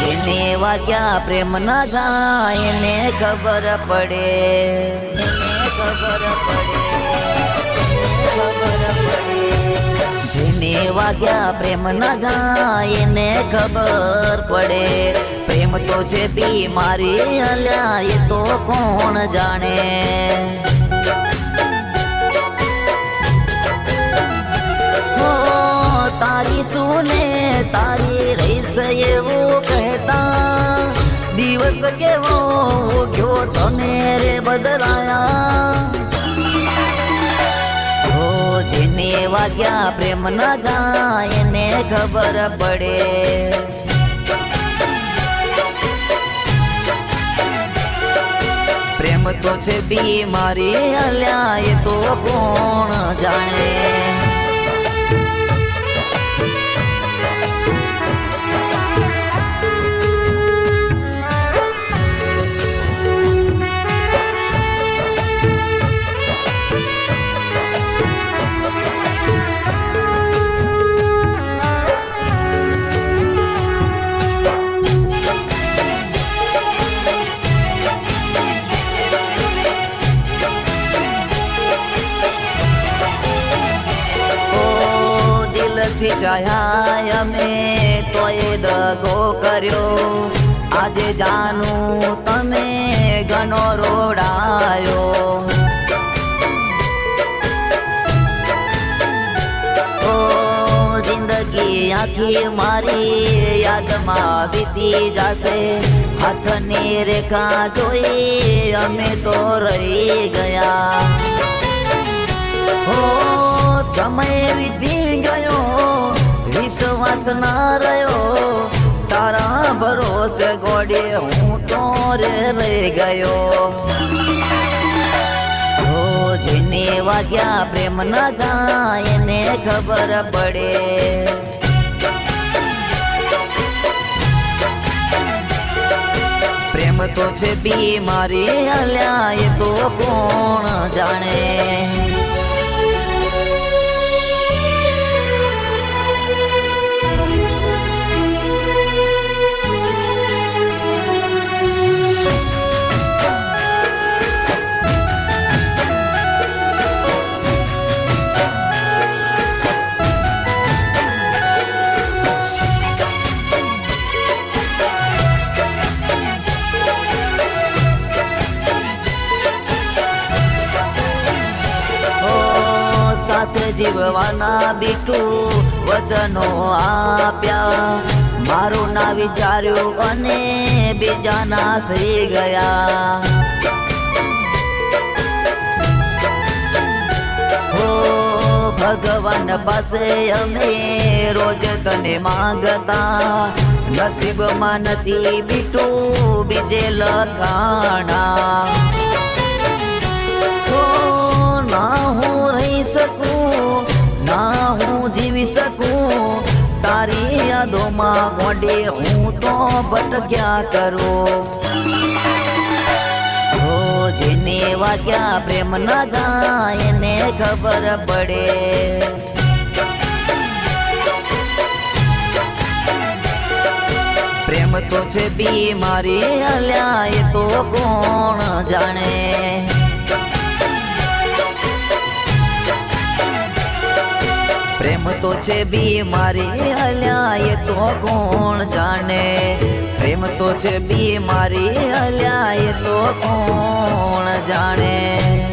જેને વાગ્યા પ્રેમ ના ગાય એને ખબર પડે, જેને વાગ્યા પ્રેમ ના ગાય એને ખબર પડે. પ્રેમ તો છે બીમારી અલ્યા એ તો કોણ જાણે. તારી સુને તારી રહીશ એવું કહેતા દિવસ કેવો ગયો તને રે બદલાયા. હો જેને વાગ્યા પ્રેમ ના ગાય એને ખબર પડે. પ્રેમ તો છે બીમારી અલ્યા એ તો કોણ જાણે. થી ચાહ્યા અમે તોય દગો કર્યો. આજે જાનું તમે ઘણો રોડાયો. ઓ જિંદગી આખી મારી યાદમાં વીતી જશે. હાથની રેખા જોઈ અમે તો રહી ગયા. સમય વીતી ગયો વિશ્વાસ ના રહ્યો. તારા ભરોસે ગોડે હું તો રે રહી ગયો. હો જેને વાગ્યા પ્રેમ ના ગાય એને ખબર પડે. પ્રેમ તો છે બીમારી અલ્યા એ તો કોણ જાણે. સાથે જીવવાના બીટું વચનો આપ્યા. મારું ના વિચાર્યું અને બીજાના થઈ ગયા. હો ભગવાન પાસે અમે રોજ તને માંગતા. નસીબમાં નથી બીટું બીજે લખાણા. ના હું રહી શકું ના હું જીવી શકું. તારી યાદોમાં ગોડે હું તો ભટક્યા કરું. હો જેને વાગ્યા પ્રેમ ના ગાય એને ખબર પડે. પ્રેમ તો છે બીમારી અલ્યા એ તો કોણ જાણે. પ્રેમ તો છે બીમારી અલ્યા એ તો કોણ જાણે. પ્રેમ તો છે બીમારી અલ્યા એ તો કોણ જાણે.